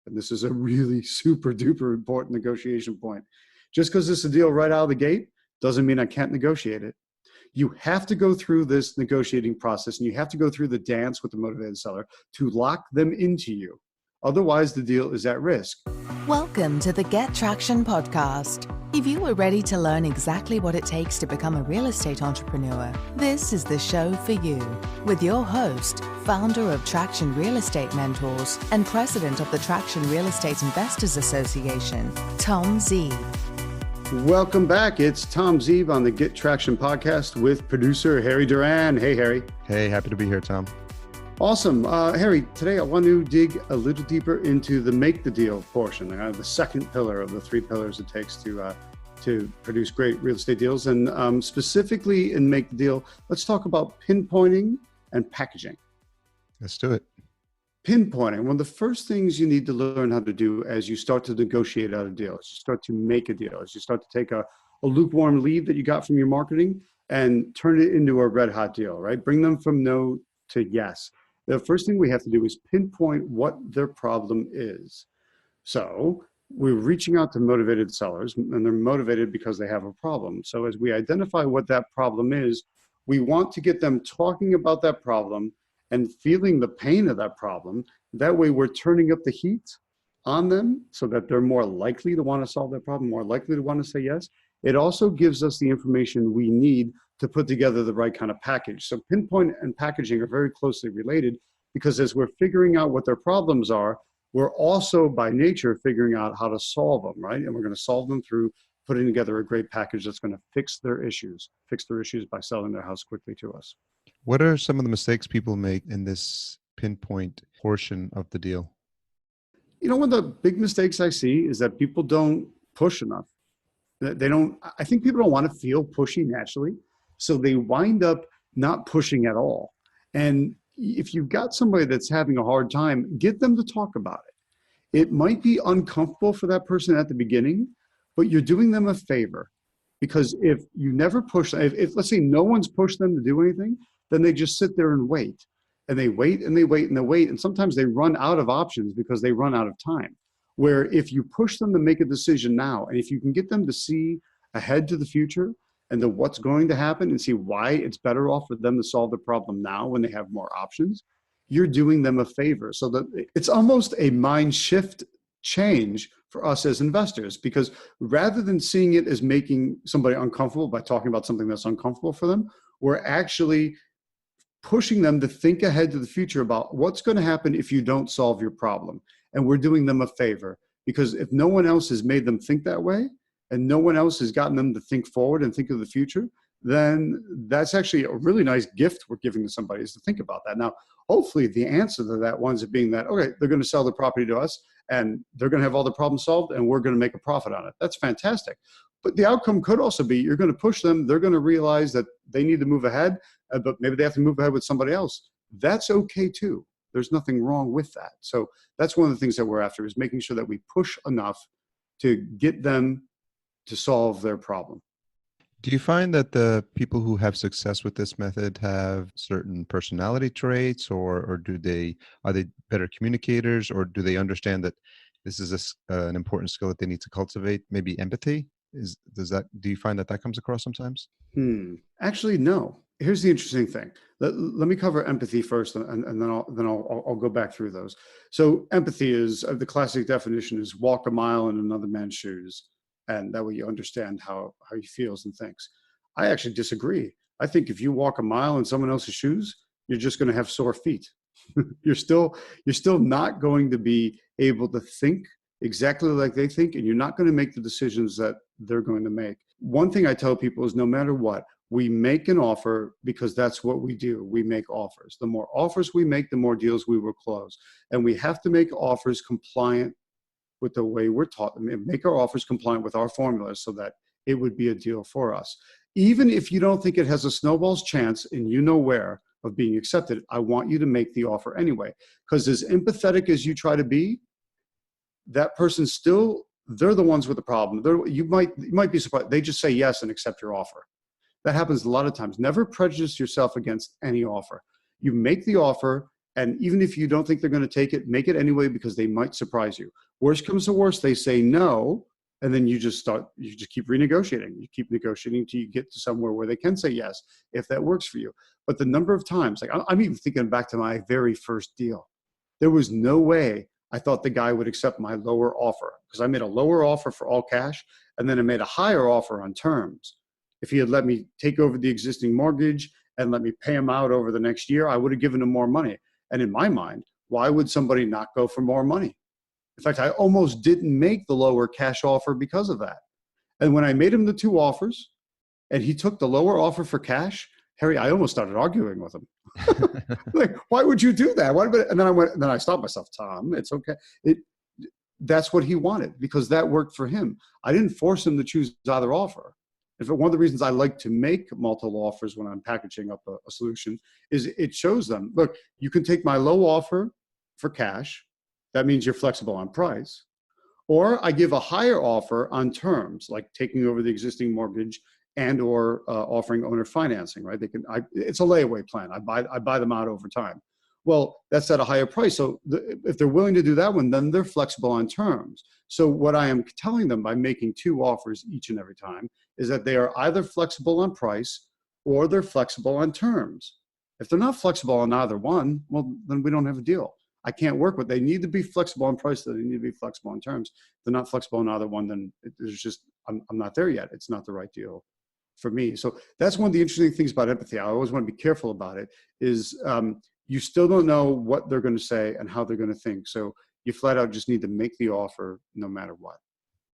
and this is a really super duper important negotiation point. Just because it's a deal right out of the gate doesn't mean I can't negotiate it. You have to go through this negotiating process, and you have to go through the dance with the motivated seller to lock them into you. Otherwise, the deal is at risk. Welcome to the Get Traction podcast. If you are ready to learn exactly what it takes to become a real estate entrepreneur, this is the show for you. With your host, founder of Traction Real Estate Mentors and president of the Traction Real Estate Investors Association, Tom Zeeb. Welcome back. It's Tom Zeeb on the Get Traction podcast with producer Harry Duran. Hey, Harry. Hey, happy to be here, Tom. Awesome. Harry, today I want to dig a little deeper into the make the deal portion, the second pillar of the three pillars it takes to produce great real estate deals. And specifically in make the deal, let's talk about pinpointing and packaging. Let's do it. Pinpointing, one of the first things you need to learn how to do as you start to negotiate out a deal, as you start to make a deal, as you start to take a lukewarm lead that you got from your marketing and turn it into a red hot deal, right? Bring them from no to yes. The first thing we have to do is pinpoint what their problem is. So we're reaching out to motivated sellers, and they're motivated because they have a problem. So as we identify what that problem is, we want to get them talking about that problem and feeling the pain of that problem. That way we're turning up the heat on them so that they're more likely to want to solve that problem, more likely to want to say yes. It also gives us the information we need to put together the right kind of package. So pinpoint and packaging are very closely related because as we're figuring out what their problems are, we're also by nature figuring out how to solve them, right? And we're going to solve them through putting together a great package that's going to fix their issues by selling their house quickly to us. What are some of the mistakes people make in this pinpoint portion of the deal? You know, one of the big mistakes I see is that people don't push enough. I think people don't want to feel pushy naturally. So they wind up not pushing at all. And if you've got somebody that's having a hard time, get them to talk about it. It might be uncomfortable for that person at the beginning, but you're doing them a favor. Because if you never push, if let's say no one's pushed them to do anything, then they just sit there and wait. And they wait and they wait and they wait. And sometimes they run out of options because they run out of time. Where if you push them to make a decision now, and if you can get them to see ahead to the future and the what's going to happen and see why it's better off for them to solve the problem now when they have more options, you're doing them a favor. So that it's almost a mind shift change for us as investors, because rather than seeing it as making somebody uncomfortable by talking about something that's uncomfortable for them, we're actually pushing them to think ahead to the future about what's going to happen if you don't solve your problem. And we're doing them a favor, because if no one else has made them think that way and no one else has gotten them to think forward and think of the future, then that's actually a really nice gift we're giving to somebody, is to think about that. Now, hopefully the answer to that winds up being that, okay, they're going to sell the property to us and they're going to have all the problems solved and we're going to make a profit on it. That's fantastic. But the outcome could also be you're going to push them. They're going to realize that they need to move ahead, but maybe they have to move ahead with somebody else. That's okay too. There's nothing wrong with that. So that's one of the things that we're after, is making sure that we push enough to get them to solve their problem. Do you find that the people who have success with this method have certain personality traits, or are they better communicators, or do they understand that this is an important skill that they need to cultivate? Maybe empathy? Do you find that comes across sometimes? Actually, no. Here's the interesting thing. Let me cover empathy first, and then I'll go back through those. So empathy is, the classic definition is walk a mile in another man's shoes. And that way you understand how he feels and thinks. I actually disagree. I think if you walk a mile in someone else's shoes, you're just going to have sore feet. You're still not going to be able to think exactly like they think, and you're not going to make the decisions that they're going to make. One thing I tell people is, no matter what, we make an offer because that's what we do. We make offers. The more offers we make, the more deals we will close. And we have to make offers compliant with the way we're taught, make our offers compliant with our formulas so that it would be a deal for us. Even if you don't think it has a snowball's chance and you know where of being accepted, I want you to make the offer anyway. Because as empathetic as you try to be, that person still, they're the ones with the problem. You might be surprised. They just say yes and accept your offer. That happens a lot of times. Never prejudice yourself against any offer. You make the offer And even if you don't think they're going to take it, make it anyway, because they might surprise you. Worst comes to worst, they say no. And then you just keep renegotiating. You keep negotiating until you get to somewhere where they can say yes, if that works for you. But the number of times, like I'm even thinking back to my very first deal, there was no way I thought the guy would accept my lower offer, because I made a lower offer for all cash, and then I made a higher offer on terms. If he had let me take over the existing mortgage and let me pay him out over the next year, I would have given him more money. And in my mind, why would somebody not go for more money? In fact, I almost didn't make the lower cash offer because of that. And when I made him the two offers and he took the lower offer for cash, Harry, I almost started arguing with him. Like, why would you do that? And then I stopped myself. Tom, it's okay. That's what he wanted, because that worked for him. I didn't force him to choose either offer. In fact, one of the reasons I like to make multiple offers when I'm packaging up a solution is it shows them, look, you can take my low offer for cash. That means you're flexible on price. Or I give a higher offer on terms, like taking over the existing mortgage and or offering owner financing, right? It's a layaway plan. I buy them out over time. Well, that's at a higher price. So if they're willing to do that one, then they're flexible on terms. So what I am telling them by making two offers each and every time is that they are either flexible on price or they're flexible on terms. If they're not flexible on either one, well, then we don't have a deal. I can't work with. They need to be flexible on price. They need to be flexible on terms. If they're not flexible on either one, then I'm not there yet. It's not the right deal for me. So that's one of the interesting things about empathy. I always want to be careful about it, is you still don't know what they're going to say and how they're going to think. So you flat out just need to make the offer no matter what.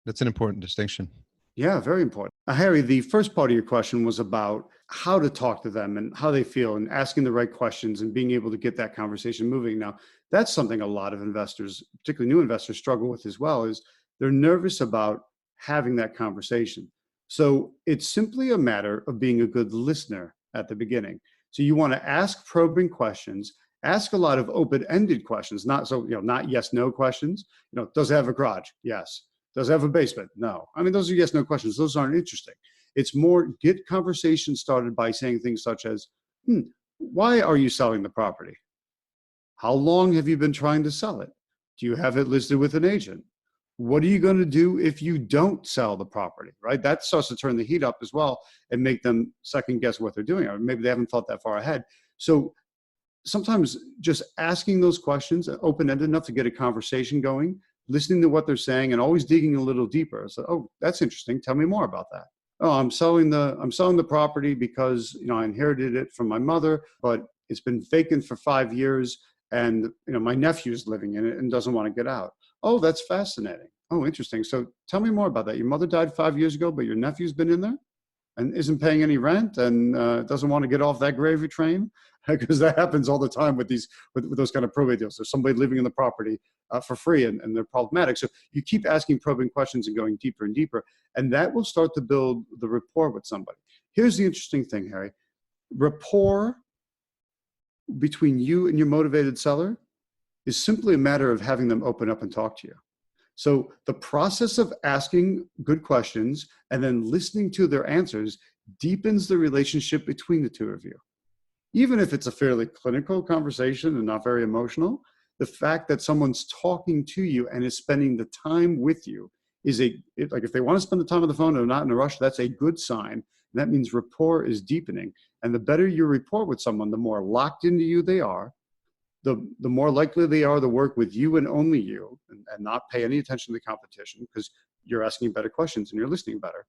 That's an important distinction. Yeah, very important. Harry, the first part of your question was about how to talk to them and how they feel and asking the right questions and being able to get that conversation moving. Now, that's something a lot of investors, particularly new investors, struggle with as well, is they're nervous about having that conversation. So it's simply a matter of being a good listener at the beginning. So you want to ask probing questions, ask a lot of open-ended questions, not yes, no questions. Does it have a garage? Yes. Does it have a basement? No. I mean, those are yes, no questions. Those aren't interesting. It's more get conversation started by saying things such as, why are you selling the property? How long have you been trying to sell it? Do you have it listed with an agent? What are you going to do if you don't sell the property, right? That starts to turn the heat up as well and make them second guess what they're doing. Or maybe they haven't thought that far ahead. So sometimes just asking those questions, open-ended enough to get a conversation going, listening to what they're saying and always digging a little deeper. So, oh, that's interesting. Tell me more about that. Oh, I'm selling the property because, I inherited it from my mother, but it's been vacant for 5 years and, my nephew's living in it and doesn't want to get out. Oh, that's fascinating. Oh, interesting. So tell me more about that. Your mother died 5 years ago, but your nephew's been in there and isn't paying any rent and doesn't want to get off that gravy train, because that happens all the time with those kind of probate deals. There's somebody living in the property for free and they're problematic. So you keep asking probing questions and going deeper and deeper, and that will start to build the rapport with somebody. Here's the interesting thing, Harry. Rapport between you and your motivated seller is simply a matter of having them open up and talk to you. So the process of asking good questions and then listening to their answers deepens the relationship between the two of you. Even if it's a fairly clinical conversation and not very emotional, the fact that someone's talking to you and is spending the time with you is like if they want to spend the time on the phone and they're not in a rush, that's a good sign. And that means rapport is deepening. And the better your rapport with someone, the more locked into you they are, the more likely they are to work with you and only you and not pay any attention to the competition because you're asking better questions and you're listening better.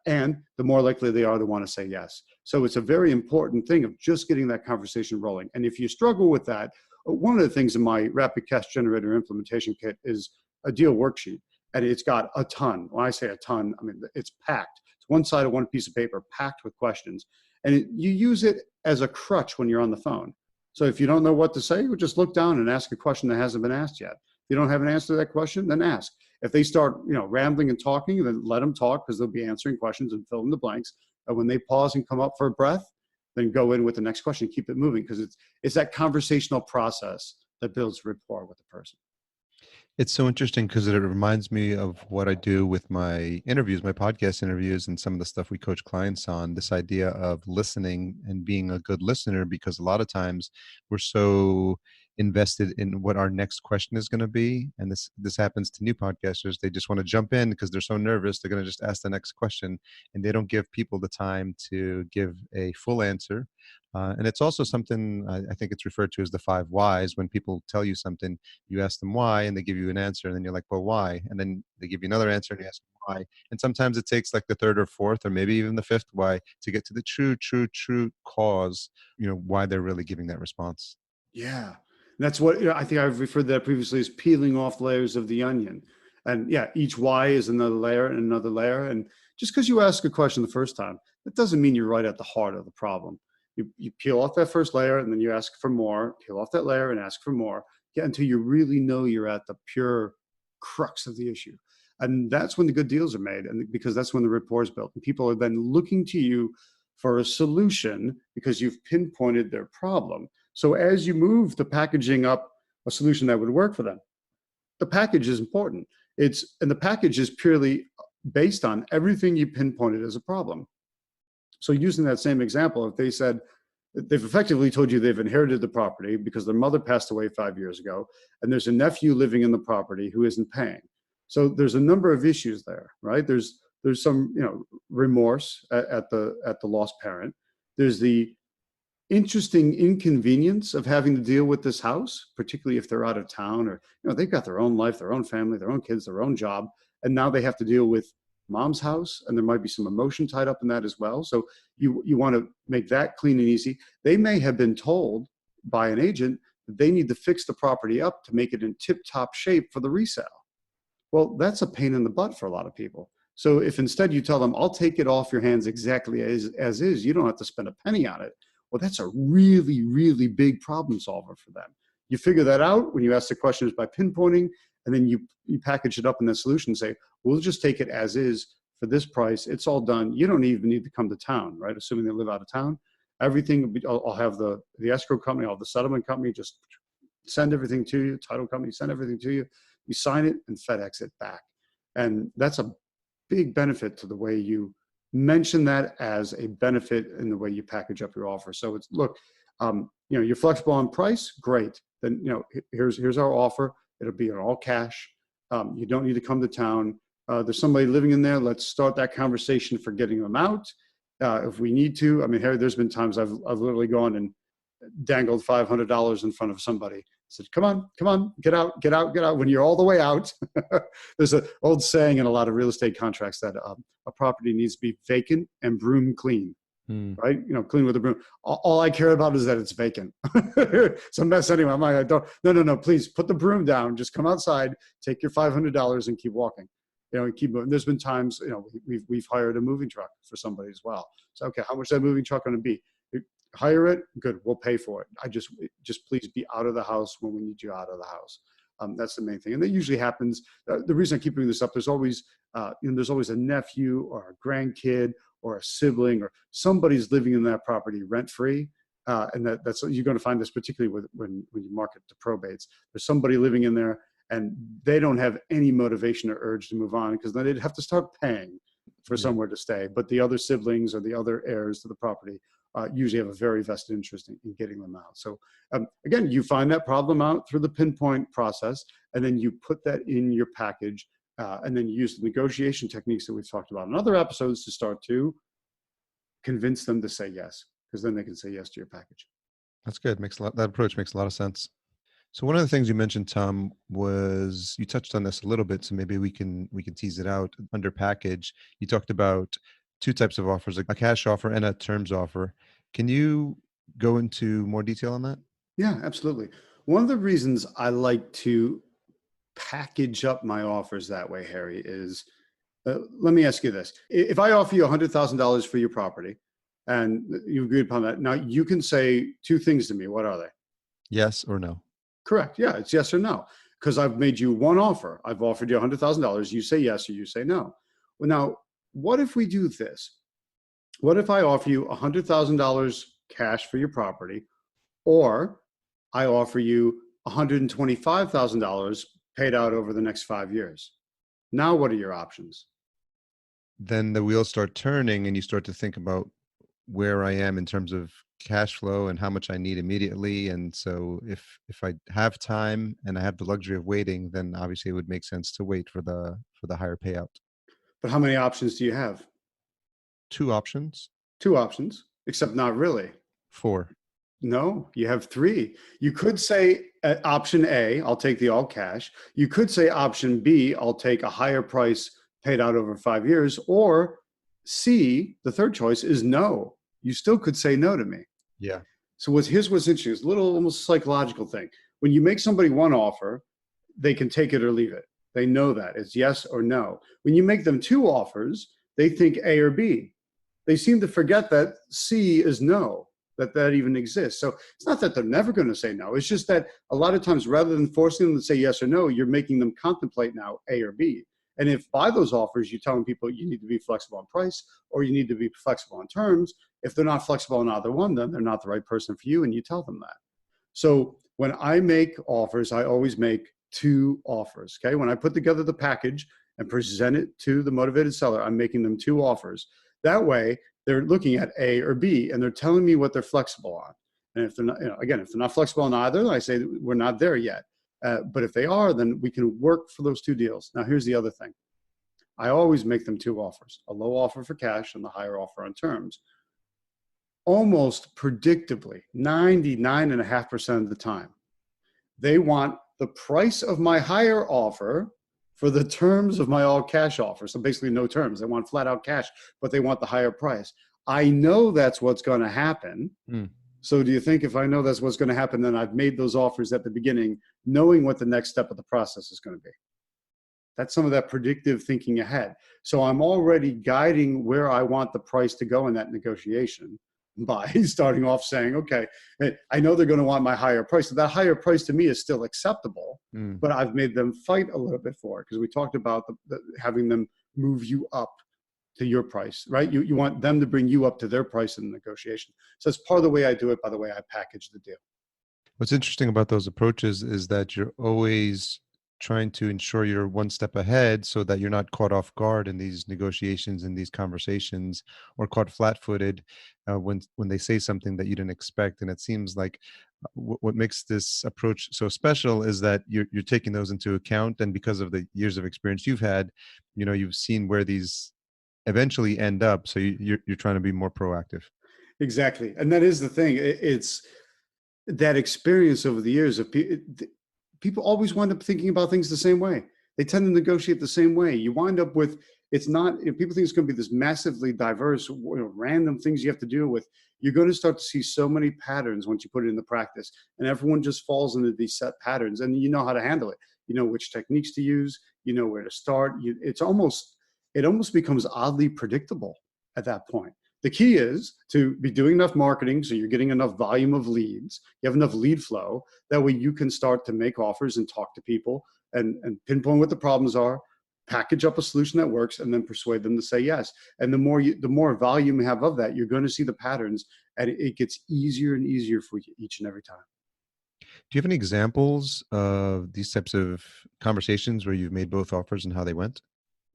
And the more likely they are to want to say yes. So it's a very important thing of just getting that conversation rolling. And if you struggle with that, one of the things in my Rapid Cash Generator implementation kit is a deal worksheet. And it's got a ton. When I say a ton, I mean, it's packed. It's one side of one piece of paper packed with questions. And you use it as a crutch when you're on the phone. So if you don't know what to say, you just look down and ask a question that hasn't been asked yet. If you don't have an answer to that question, then ask. If they start, rambling and talking, then let them talk because they'll be answering questions and fill in the blanks. And when they pause and come up for a breath, then go in with the next question, keep it moving because it's that conversational process that builds rapport with the person. It's so interesting because it reminds me of what I do with my interviews, my podcast interviews, and some of the stuff we coach clients on. This idea of listening and being a good listener, because a lot of times we're so invested in what our next question is going to be, and this happens to new podcasters. They just want to jump in because they're so nervous. They're going to just ask the next question, and they don't give people the time to give a full answer. And it's also something I think it's referred to as the 5 whys. When people tell you something, you ask them why, and they give you an answer, and then you're like, well, why? And then they give you another answer, and you ask them why. And sometimes it takes like the third or fourth, or maybe even the fifth why to get to the true cause, why they're really giving that response. Yeah. That's what I think I've referred to that previously as peeling off layers of the onion. And yeah, each why is another layer and another layer. And just because you ask a question the first time, that doesn't mean you're right at the heart of the problem. You peel off that first layer and then you ask for more, peel off that layer and ask for more, until you really know you're at the pure crux of the issue. And that's when the good deals are made. And because that's when the rapport is built. And people are then looking to you for a solution because you've pinpointed their problem. So as you move to packaging up a solution that would work for them, the package is important. And the package is purely based on everything you pinpointed as a problem. So using that same example, if they said, they've effectively told you they've inherited the property because their mother passed away 5 years ago, and there's a nephew living in the property who isn't paying. So there's a number of issues there, right? There's some, remorse at the lost parent. There's the interesting inconvenience of having to deal with this house, particularly if they're out of town or, they've got their own life, their own family, their own kids, their own job. And now they have to deal with mom's house, and there might be some emotion tied up in that as well. So you want to make that clean and easy. They may have been told by an agent that they need to fix the property up to make it in tip-top shape for the resale. Well, that's a pain in the butt for a lot of people. So if instead you tell them, I'll take it off your hands exactly as is, you don't have to spend a penny on it. Well, that's a really, really big problem solver for them. You figure that out when you ask the questions by pinpointing, and then you package it up in the solution and say, we'll just take it as is for this price. It's all done. You don't even need to come to town, right? Assuming they live out of town. Everything, I'll have the escrow company, I'll have the settlement company, just send everything to you, title company, send everything to you. You sign it and FedEx it back. And that's a big benefit to the way you mention that as a benefit in the way you package up your offer. So it's, look, you're flexible on price, great. Then, here's our offer. It'll be in all cash. You don't need to come to town. There's somebody living in there. Let's start that conversation for getting them out. If we need to, Harry, there's been times I've literally gone and dangled $500 in front of somebody. Said, come on, get out. When you're all the way out, there's an old saying in a lot of real estate contracts that a property needs to be vacant and broom clean, right? Clean with a broom. All I care about is that it's vacant. It's a mess anyway. I'm like, no, please put the broom down. Just come outside, take your $500 and keep walking. And keep moving. There's been times, we've hired a moving truck for somebody as well. So, okay, how much is that moving truck going to be? Hire it, good, we'll pay for it. I just please be out of the house when we need you out of the house. That's the main thing, and that usually happens. The reason I keep bringing this up, there's always a nephew or a grandkid or a sibling or somebody's living in that property rent free, and that's you're going to find this particularly when you market to probates. There's somebody living in there and they don't have any motivation or urge to move on because then they'd have to start paying for somewhere to stay. But the other siblings or the other heirs to the property usually have a very vested interest in getting them out. So again, you find that problem out through the pinpoint process, and then you put that in your package, and then you use the negotiation techniques that we've talked about in other episodes to start to convince them to say yes, because then they can say yes to your package. That's good. That approach makes a lot of sense. So one of the things you mentioned, Tom, was you touched on this a little bit, so maybe we can tease it out under package. You talked about two types of offers, like a cash offer and a terms offer. Can you go into more detail on that? Yeah, absolutely. One of the reasons I like to package up my offers that way, Harry, is let me ask you this. If I offer you $100,000 for your property and you agreed upon that, now you can say two things to me. What are they? Yes or no? Correct. Yeah, it's yes or no, because I've made you one offer. I've offered you $100,000. You say yes or you say no. Well, now, what if we do this? What if I offer you $100,000 cash for your property, or I offer you $125,000 paid out over the next 5 years. Now, what are your options? Then the wheels start turning and you start to think about where I am in terms of cash flow and how much I need immediately. And so if I have time and I have the luxury of waiting, then obviously it would make sense to wait for the higher payout. But how many options do you have? 2 options. 2 options, except not really. 4. No, you have 3. You could say option A, I'll take the all cash. You could say option B, I'll take a higher price paid out over 5 years. Or C, the third choice is no. You still could say no to me. Yeah. So here's what's interesting. It's a little almost psychological thing. When you make somebody one offer, they can take it or leave it. They know that it's yes or no. When you make them 2 offers, they think A or B. They seem to forget that C is no, that even exists. So it's not that they're never going to say no. It's just that a lot of times, rather than forcing them to say yes or no, you're making them contemplate now A or B. And if by those offers, you're telling people you need to be flexible on price or you need to be flexible on terms, if they're not flexible on either one, then they're not the right person for you, and you tell them that. So when I make offers, I always make 2 offers, okay? When I put together the package and present it to the motivated seller, I'm making them 2 offers. That way, they're looking at A or B, and they're telling me what they're flexible on. And if they're not, again, if they're not flexible on either, I say we're not there yet. But if they are, then we can work for those 2 deals. Now, here's the other thing. I always make them 2 offers, a low offer for cash and the higher offer on terms. Almost predictably, 99.5% of the time, they want the price of my higher offer for the terms of my all cash offer. So basically no terms. They want flat out cash, but they want the higher price. I know that's what's going to happen. So do you think if I know that's what's going to happen, then I've made those offers at the beginning, knowing what the next step of the process is going to be? That's some of that predictive thinking ahead. So I'm already guiding where I want the price to go in that negotiation by starting off saying, okay, I know they're going to want my higher price. So that higher price to me is still acceptable, but I've made them fight a little bit for it, because we talked about having them move you up to your price, right? You want them to bring you up to their price in the negotiation. So that's part of the way I do it, by the way I package the deal. What's interesting about those approaches is that you're always trying to ensure you're one step ahead so that you're not caught off guard in these negotiations and these conversations, or caught flat-footed when they say something that you didn't expect. And it seems like what makes this approach so special is that you're taking those into account, and because of the years of experience you've had, you've seen where these eventually end up. So you're trying to be more proactive. Exactly. And that is the thing. It's that experience over the years of people always wind up thinking about things the same way. They tend to negotiate the same way. You wind up with, it's not, people think it's going to be this massively diverse, random things you have to deal with. You're going to start to see so many patterns once you put it into practice, and everyone just falls into these set patterns, and you know how to handle it. You know which techniques to use, you know where to start. It almost becomes oddly predictable at that point. The key is to be doing enough marketing so you're getting enough volume of leads. You have enough lead flow. That way you can start to make offers and talk to people and pinpoint what the problems are, package up a solution that works, and then persuade them to say yes. And the more volume you have of that, you're going to see the patterns, and it gets easier and easier for you each and every time. Do you have any examples of these types of conversations where you've made both offers and how they went?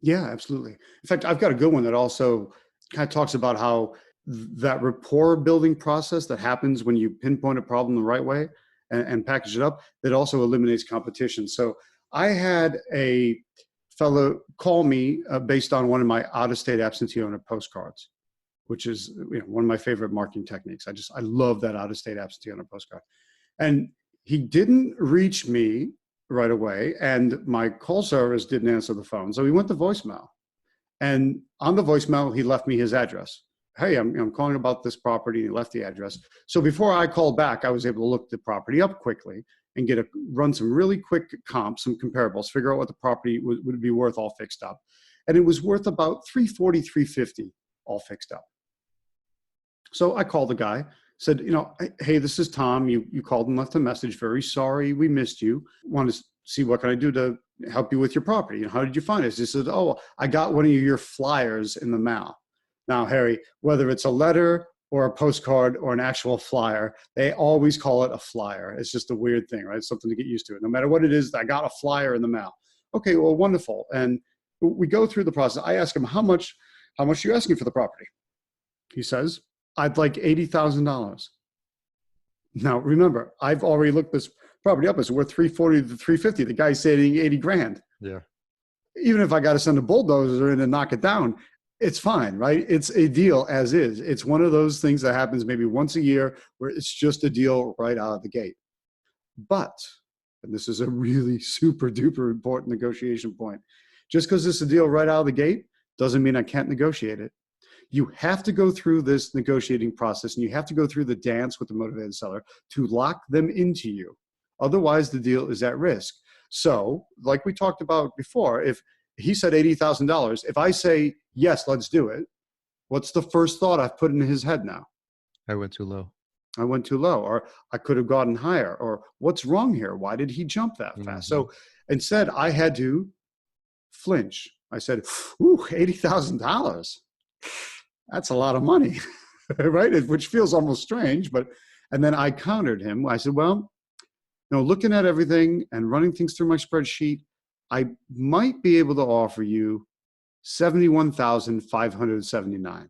Yeah, absolutely. In fact, I've got a good one that also kind of talks about how that rapport building process that happens when you pinpoint a problem the right way and package it up, that also eliminates competition. So I had a fellow call me based on one of my out-of-state absentee owner postcards, which is one of my favorite marketing techniques. I love that out-of-state absentee owner postcard. And he didn't reach me right away, and my call service didn't answer the phone. So he went to voicemail. And on the voicemail, he left me his address. Hey, I'm calling about this property. He left the address. So before I called back, I was able to look the property up quickly and run some really quick comps, some comparables, figure out what the property would be worth all fixed up. And it was worth about $340, $350 all fixed up. So I called the guy, said, hey, this is Tom. You called and left a message. Very sorry we missed you. Want to see what can I do to help you with your property? How did you find us? He said, oh, I got one of your flyers in the mail. Now, Harry, whether it's a letter or a postcard or an actual flyer. They always call it a flyer. It's just a weird thing, right? It's something to get used to. No matter what it is, I got a flyer in the mail. Okay, well, wonderful. And we go through the process. I ask him, how much are you asking for the property? He says, I'd like $80,000. Now, remember, I've already looked this property up. It's worth 340 to 350. The guy's saying 80 grand. Yeah. Even if I got to send a bulldozer in and knock it down, it's fine, right? It's a deal as is. It's one of those things that happens maybe once a year where it's just a deal right out of the gate. But, and this is a really super duper important negotiation point, just because it's a deal right out of the gate doesn't mean I can't negotiate it. You have to go through this negotiating process, and you have to go through the dance with the motivated seller to lock them into you. Otherwise, the deal is at risk. So, like we talked about before, if he said $80,000, if I say, yes, let's do it, what's the first thought I've put in his head now? I went too low. I went too low, or I could have gotten higher, or what's wrong here? Why did he jump that fast? So instead, I had to flinch. I said, ooh, $80,000. That's a lot of money, right? Which feels almost strange, and then I countered him. I said, well, looking at everything and running things through my spreadsheet, I might be able to offer you $71,579. And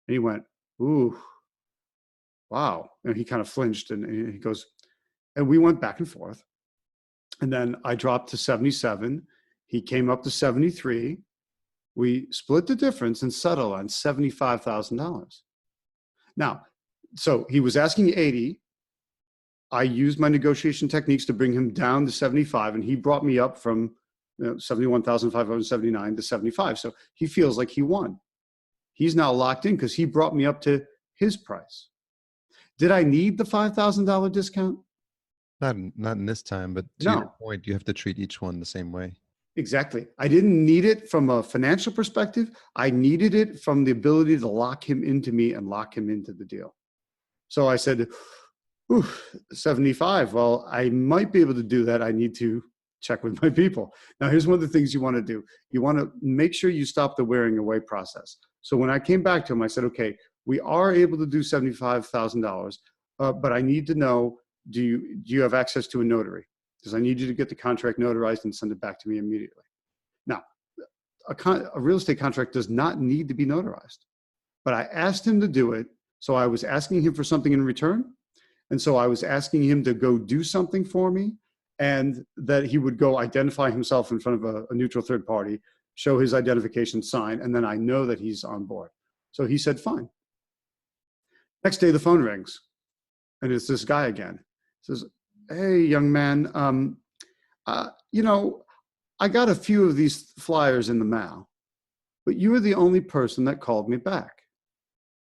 he went, ooh, wow. And he kind of flinched, and he goes, and we went back and forth. And then I dropped to 77. He came up to 73. We split the difference and settled on $75,000. Now, so he was asking 80. I used my negotiation techniques to bring him down to 75, and he brought me up from 71,579 to 75. So he feels like he won. He's now locked in because he brought me up to his price. Did I need the $5,000 discount? Not in this time, but to your point, you have to treat each one the same way. Exactly. I didn't need it from a financial perspective. I needed it from the ability to lock him into me and lock him into the deal. So I said, ooh, 75. Well, I might be able to do that. I need to check with my people. Now, here's one of the things you want to do. You want to make sure you stop the wearing away process. So when I came back to him, I said, okay, we are able to do $75,000, but I need to know, do you have access to a notary? Because I need you to get the contract notarized and send it back to me immediately. Now, a real estate contract does not need to be notarized, but I asked him to do it. So I was asking him for something in return. And so I was asking him to go do something for me, and that he would go identify himself in front of a neutral third party, show his identification sign, and then I know that he's on board. So he said, fine. Next day, the phone rings, and it's this guy again. He says, hey, young man, I got a few of these flyers in the mail, but you were the only person that called me back.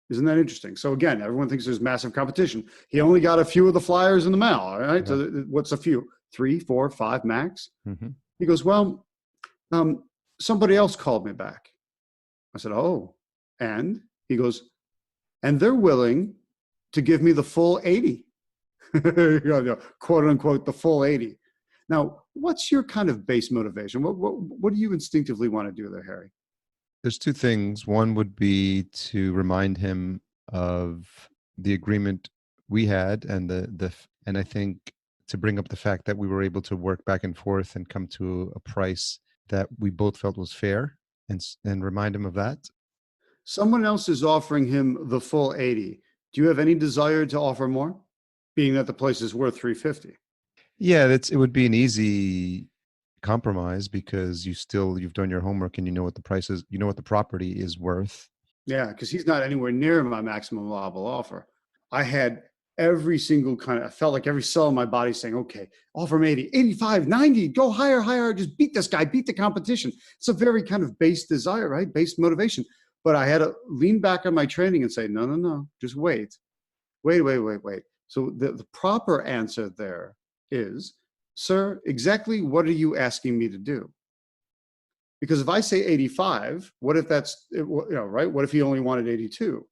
Isn't that interesting? So again, everyone thinks there's massive competition. He only got a few of the flyers in the mail, all right? Yeah. So what's a few? 3, 4, 5 max? Mm-hmm. He goes, well, somebody else called me back. I said, oh, and? He goes, and they're willing to give me the full 80. Quote unquote, the full 80. Now, what's your kind of base motivation? What do you instinctively want to do there, Harry? There's two things. One would be to remind him of the agreement we had, and and I think to bring up the fact that we were able to work back and forth and come to a price that we both felt was fair, and remind him of that. Someone else is offering him the full 80. Do you have any desire to offer more, being that the place is worth 350? Yeah, it would be an easy compromise because you've done your homework and you know what the price is, you know what the property is worth. Yeah, because he's not anywhere near my maximum allowable offer. I had every single I felt like every cell in my body saying, okay, offer him 80, 85, 90, go higher, just beat this guy, beat the competition. It's a very kind of base desire, right? Base motivation. But I had to lean back on my training and say, no, just wait. So the proper answer there is, sir, exactly what are you asking me to do? Because if I say 85, what if that's, right? What if he only wanted 82?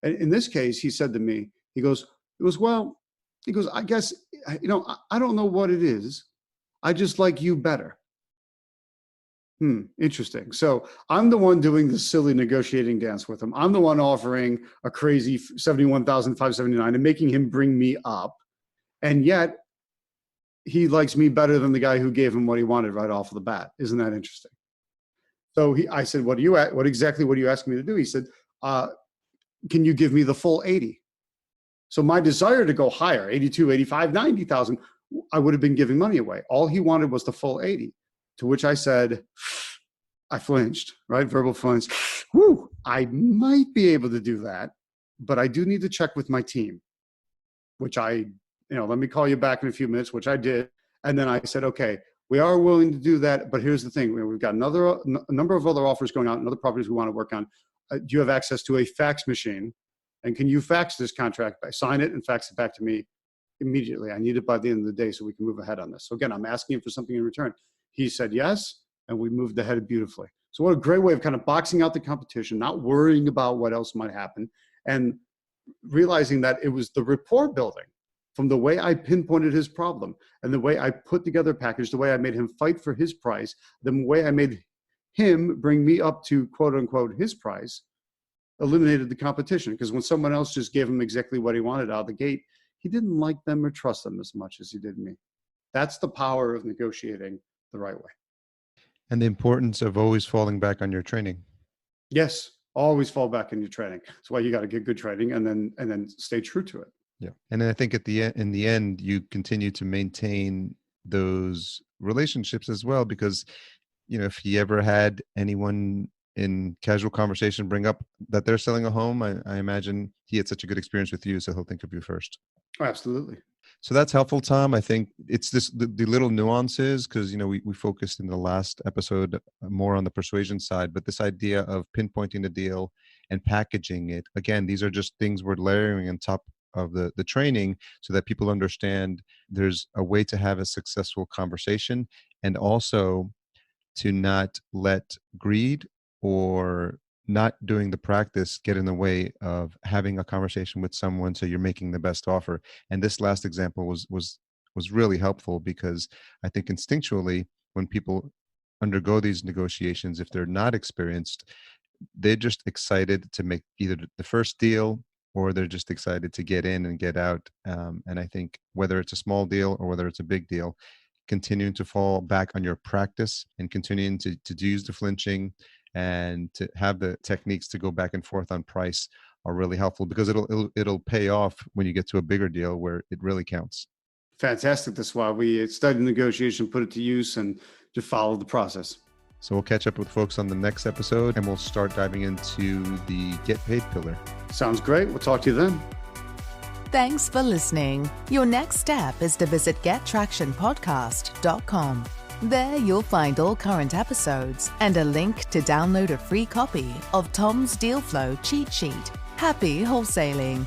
And in this case, he said to me, he goes, I guess, I don't know what it is. I just like you better. Interesting. So I'm the one doing the silly negotiating dance with him. I'm the one offering a crazy 71,579 and making him bring me up. And yet he likes me better than the guy who gave him what he wanted right off the bat. Isn't that interesting? So I said, what exactly are you asking me to do? He said, can you give me the full 80? So my desire to go higher, 82, 85, 90,000, I would have been giving money away. All he wanted was the full 80. To which I said, I flinched, right? Verbal flinch. Whew, I might be able to do that, but I do need to check with my team, which let me call you back in a few minutes, which I did. And then I said, okay, we are willing to do that, but here's the thing. We've got a number of other offers going out and other properties we want to work on. Do you have access to a fax machine? And can you fax this contract, sign it and fax it back to me immediately? I need it by the end of the day so we can move ahead on this. So again, I'm asking him for something in return. He said yes, and we moved ahead beautifully. So what a great way of kind of boxing out the competition, not worrying about what else might happen, and realizing that it was the rapport building from the way I pinpointed his problem and the way I put together a package, the way I made him fight for his price, the way I made him bring me up to quote unquote his price, eliminated the competition. Because when someone else just gave him exactly what he wanted out of the gate, he didn't like them or trust them as much as he did me. That's the power of negotiating the right way. And the importance of always falling back on your training. Yes, always fall back in your training. That's why you got to get good training and then stay true to it. Yeah. And then I think in the end, you continue to maintain those relationships as well, because, if he ever had anyone in casual conversation bring up that they're selling a home, I imagine he had such a good experience with you, so he'll think of you first. Oh, absolutely. So that's helpful, Tom. I think it's the little nuances, because we focused in the last episode more on the persuasion side, but this idea of pinpointing the deal and packaging it, again, these are just things we're layering on top of the training so that people understand there's a way to have a successful conversation, and also to not let greed or not doing the practice get in the way of having a conversation with someone so you're making the best offer. And this last example was really helpful, because I think instinctually when people undergo these negotiations, if they're not experienced, they're just excited to make either the first deal or they're just excited to get in and get out. And I think whether it's a small deal or whether it's a big deal, continuing to fall back on your practice and continuing to use the flinching and to have the techniques to go back and forth on price are really helpful, because it'll pay off when you get to a bigger deal where it really counts. Fantastic. That's why we studied negotiation, put it to use, and to follow the process. So we'll catch up with folks on the next episode, and we'll start diving into the get paid pillar. Sounds great. We'll talk to you then. Thanks for listening. Your next step is to visit gettractionpodcast.com. There you'll find all current episodes and a link to download a free copy of Tom's Deal Flow cheat sheet. Happy wholesaling!